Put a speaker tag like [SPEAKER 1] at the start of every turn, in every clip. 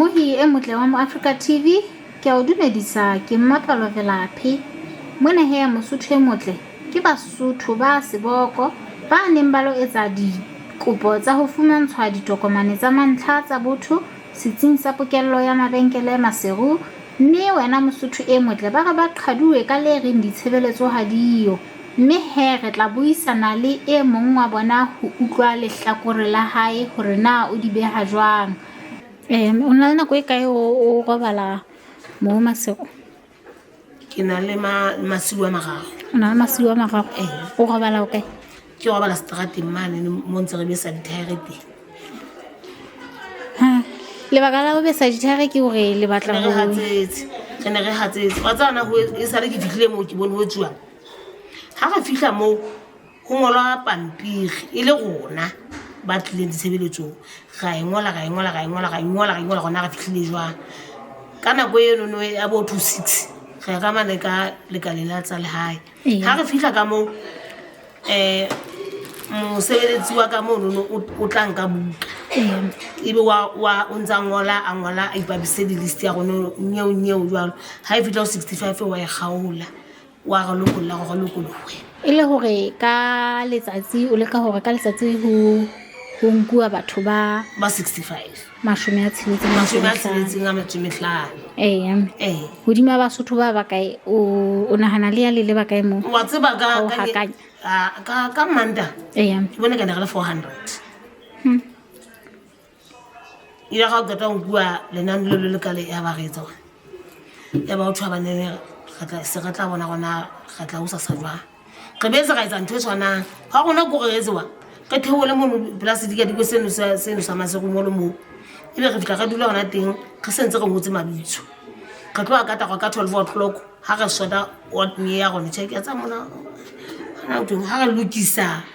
[SPEAKER 1] Mohi e motle wa Africa TV ke a o dumedisa ke Mmapalo Velaphi mona he ya Mosotho e motle ke Basotho ba seboko ba neng ba lo etsa dikopo tsa ho fumantshwa ditokomane tsa mantlha tsa botho setsing sa pokello ya mabenkele maseru mme wena Mosotho e motle ba ba qhaduwe ka le reng ditshebeletso ha diyo mme he re tla buisana le e mong wa bona ho utlwa lehlakore la hae hore na o di beha jwang. O na le nako e kae o robala mo Masego?
[SPEAKER 2] Ke na le masiu a mararo.
[SPEAKER 1] O na le masiu a mararo? O robala o kae?
[SPEAKER 2] Ke robala strateng mane mo ntse re besa dithaere teng.
[SPEAKER 1] Lebaka la ho besa dithaere ke hore le batla ho
[SPEAKER 2] re ne re hatsetse wa tsana ho e sale ke fihlile mo ke bone ho tsuwa ha re fihla mo ho ngolwa pampiri e le rona ba tlileng ditshebeletsong ra ngola gona re fihlile jwang ka nako eno no ya bo 26 re ka mane ka lekale la tsa lehae ha re fihla ka mo mosebeletsi wa ka mono o tla nka buka ebe wa o ntsa ngola a ipabise di list ya rona nyeo jwalo ha e fihla 65 wa e khaola wa ga lokolla go lokolwe
[SPEAKER 1] e le hore ka letsatsi o leka hore ka letsatsi ho nkua batho ba
[SPEAKER 2] 65
[SPEAKER 1] mashome a tsheletseng hodima Basotho ba ba kae o nahana le ya le bakae mo
[SPEAKER 2] wa tseba ka manda ke bone ka nagala 400 ila ga gata o bua lenane le lekale ya ba retsa ya ba o thwa banene se ga tla bona gona ga tla o sa jwa re be se ga etsa ntho e tshwanang ga gona go reetswa ke theole mo plastic ya diko seno sa Masego mo lo mo ile re fitla ga dula gona teng re sentse re ngotse mabitso ka tloa ka tagwa ka 12 o'clock ha re soda o nye ya gone check ya tsa mona ha re lokisa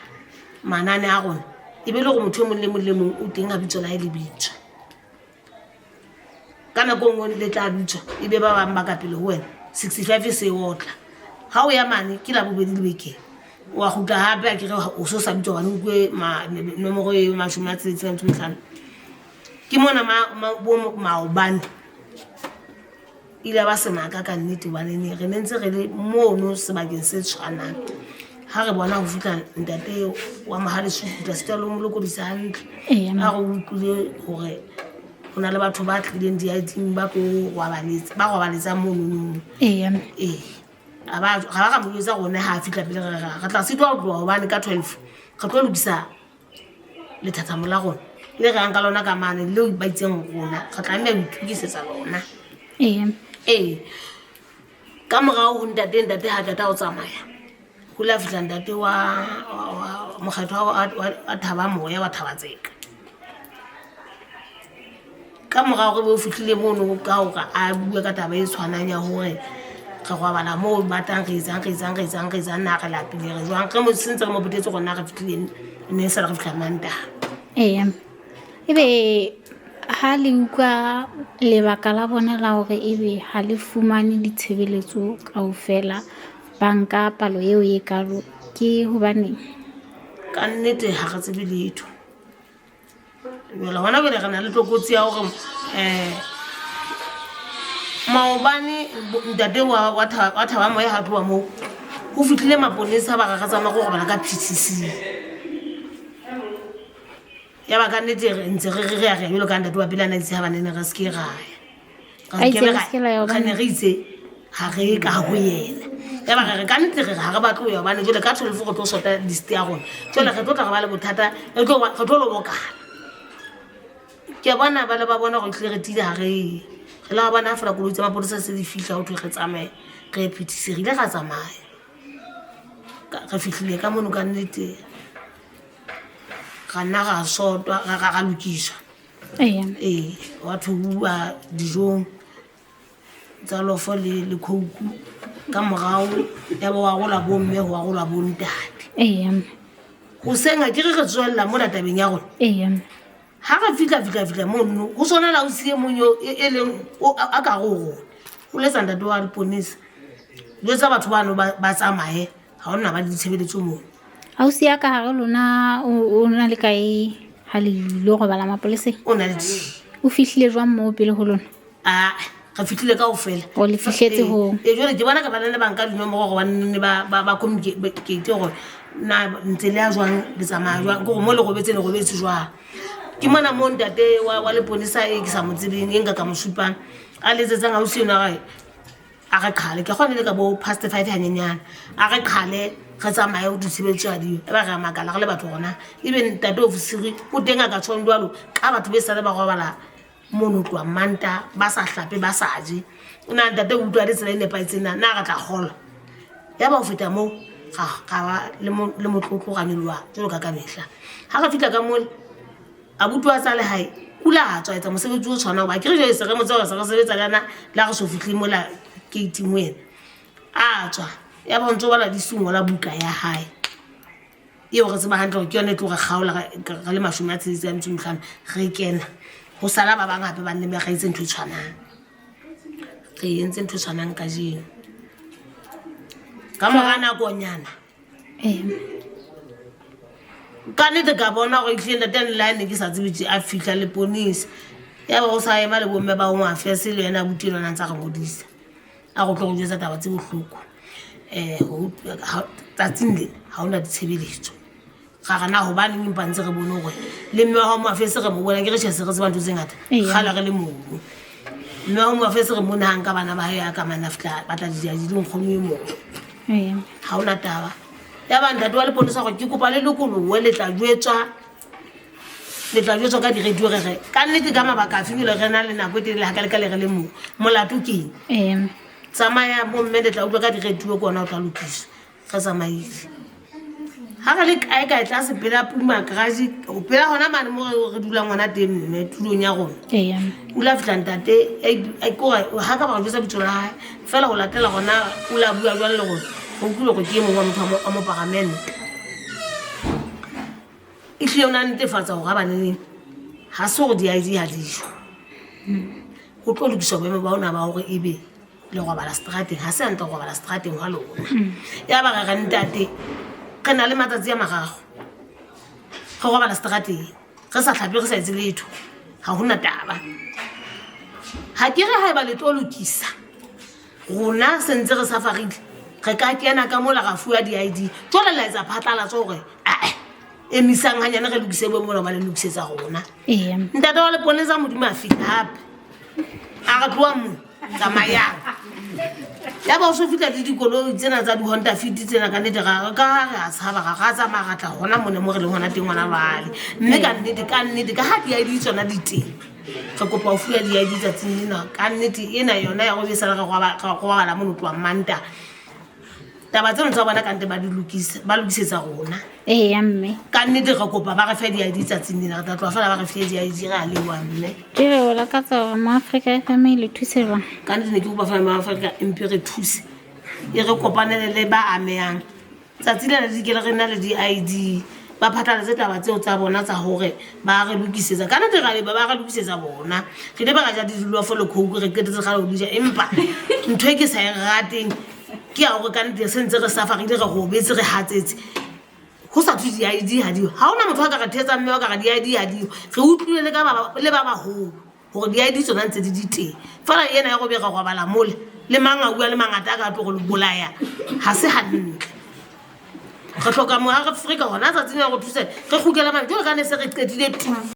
[SPEAKER 2] manane a gone e be le go motho mo le mo o teng a bitso la ile bitso kana go ngwe le tla bitso e be ba bang ba ka pele ho wena 65 se otla ha o ya mane ke la bobedi le beke wa go tla hape a ke re o so sa bitso wa nkwe nomoro e mashome a tsetseng ntho ke mona maobane ile ba se maka ka nnete banene re nentse re le mono sebakeng se tshwanang ha re bona ho fitla ntate wa mahale sukuta se tlo mo lokodisa hantle a go utlwile hore hona le batho ba tlileng di ID ba go wa baletsa mono ga ba mo yetsa gone ha fitla pele re tla sitwa go tloa hobane ka 12 re tlo lokisa lethathamo la gona le ga nka lona ka mane le ba itseng gona ga tla mme ithukisetsa lona ka morao ho ntate ha tata o tsamaya ho la fitla ntate wa mokgatho wa thaba moya wa thabatseka ka morao re bo fihlile mono ka ho a bua ka taba e tshwanang ya hore ga go bana mo batang re etsang na ga lapile re jwang ka mo sentse mo botetse gona re fitlile ne sa re fitla manta
[SPEAKER 1] ebe ha le utlwa lebaka la bona la hore ebe ha le fumane ditshebeletso kaofela banka palo eo e kalo ke hobane
[SPEAKER 2] ka nnete ha ga tsebe letho wala wana bele ga na le tlokotsi ya hore maobane ntate wa thaba moya ha tloa mo ho fitlile maponesa ba ga tsama go bana ka PCC ya ba ka nnete re ntse re ya re ka ntate wa pele na itse ha banene re ske ga ya ka ne re itse ha re ka go yena ya ba re ka nnete re ga ba tlo ya bana jole ka 12 go tlo sota list ya gona jole re tlo tla ba le bothata re tlo lo bokana ke bona ba le ba bona go tle re tile ha re la bana fela go lutsa mapodisa se di fihla o tlo re tsamaye re phetiserile ga tsamaya ka fihlile ka mono ka nnete ga nna ga sotwa ga lokiswa wa thuwa dijong tsa lofo le khouku ka morao ya ba wa gola bo mme wa gola bo ntate go senga ke re tswella mo databeng ya gona ha ga fitla mo no go sona la o sie monyo e leng a ka go o le sanda do wa diponisa le tsa batho bano ba tsamaye ha ona ba ditshebeletso mo
[SPEAKER 1] ha o siya ka ha lona o na le kae ha le lo go bala mapolese
[SPEAKER 2] o na le
[SPEAKER 1] o fihlile jwang mo pele ho lona
[SPEAKER 2] ga fitlhile ka ofela
[SPEAKER 1] o le fihletse ho
[SPEAKER 2] jwale ke bona ka bana le banka dinomoro go banne ba communicate gore na ntse le ya jwang le tsamaya jwang gore mo le gobetse jwang ke mona mo ntate wa leponisa e ke sa mo tsebeng e nka ka mo supang a letsetsang ausi ena gae a re kgale ke gone le ka bo past 5 hanyenyana a re kgale ga tsamaye o ditshebetso a dio e ba ga makala ga le batho gona ebe ntate ofisiri o teng a ka tshwang jwalo ka batho be sale ba gobala mono twa manta ba sa hlape ba sa je ona ntate o utlwa ditsela e nepaitsena na ga tla gola ya ba o feta mo ga ba le motlotlo ga nelwa jalo ka mehla ha ga fitla ka mo a butwa tsa le hae kula a tswa etsa mosebetsi o tshwana ba ke re se re motse go se sebetsa lana la go so fihle mo la gate ngwena a tswa ya ba ntse bala di sungo la buka ya hae eo re tseba hantle ke yone tlo ga gaola ga le mashome a tsheditse a mtsimhlano re kena go sala ba bangape ba nne ba gaitse ntwe tshwanang re entse ntwe tshwanang ka jeno ka mogana go nyana ka nete ka bona go itlhela ten line ke sa tsebetse a fihla le ponisa ya ba go sa ema le bomme ba go mafe se le yena butilo na ntsa go modisa a go tlo go jetsa taba tse bohloko go tsatsing le ha ona ditshebeletso ga gana go bana mme pantse re bone gore le mme wa mo afese re mo bona ke re tshese re tsebang tse ngata gala re le mo mme wa mo afese re mona hang ka bana ba ya ka manafla ba tla di di nkgomme mo ha ona taba ya ba ntate wa le ponisa go ke kopa le lekolo we le tla jwetswa ka di radio re ka nnete ka mabaka a fingile re na le nako e le ha ka le re le mo molato ke tsamaya bo mme le tla utlwa ka di radio kona o tla lokisa ga tsamaile ha ga le kae ka tla se pela puma garage o pela gona mane mo re dula ngwana teng mme tulong ya gona o la fitla ntate ai go ha ka ba go tsa bitso la hae fela go latela gona o la bua jwa le go go kulo go ke mo wa motho a mo pagamento e tlile ona netefatsa go ga baneng ha se go di ID ha dijo go tlo lokisa boemo ba ona ba gore ebe le go bala strateng ha se anta go bala strateng wa lona ya ba ga ntate ke na le matsatsi a magago go go bala strateng re sa tlhape re sa itse letho ha hona taba ha ke re ha ba le tlo lokisa rona sentse re sa fagile re ka kena ka mola ga fuwa di ID tsola la etsa phatala tso gore emisang hanyane re lokise bo mola ba le lokisetsa rona ntate wa le ponesa modimo a fita hape a ga tloa mo tsamayang ya ba o so fitla di dikoloi tsena tsa di-Honda Fit tsena ka nnete ka re a tshaba ga tsamaya ga tla gona mone mo re leng gona teng ngwana bale mme ka nnete ka ga di-ID tsona di teng re kopa o fuwa di-ID tsatsing lena ka nnete ena yona ya go besala go bala mo notloang manta taba tseno tsa bona kante ba lokisetsa rona
[SPEAKER 1] mme
[SPEAKER 2] ka nnete re kopa ba re fe di-ID tsatsing lena re tla tloa fela ba re fe di-ID re a lewa mme
[SPEAKER 1] ke re o lakatsa gore mo Afrika FM le thuse jwang
[SPEAKER 2] ka nnete ne ke kopa fela mo Afrika empe re thuse e re kopanele le ba amehang tsatsi lena di kele re na le di-ID ba phatlalatse taba tseo tsa bona tsa gore ba re lokisetsa ka nnete ba re lokisetsa bona re le ba ga ja di dulwa fo le khouku re ketetse ga lo dija empa ntho e ke sa e rateng ke a gore ka nnete sentse re safagile re go betse re hatsetse go sa thu di-ID ha dio ha ona motho a ka re thetsa mme wa ka ga di-ID ha dio re utlwile le ba baholo gore di-ID tsona ntse di teng fela ena ya go bega go bala mole le mang a bua le mangata a ka tlo go le bolaya ha se hantle re hloka mo Afrika gona tsatsing ya go thusa re gukela mane jo ka ne se re qedile tu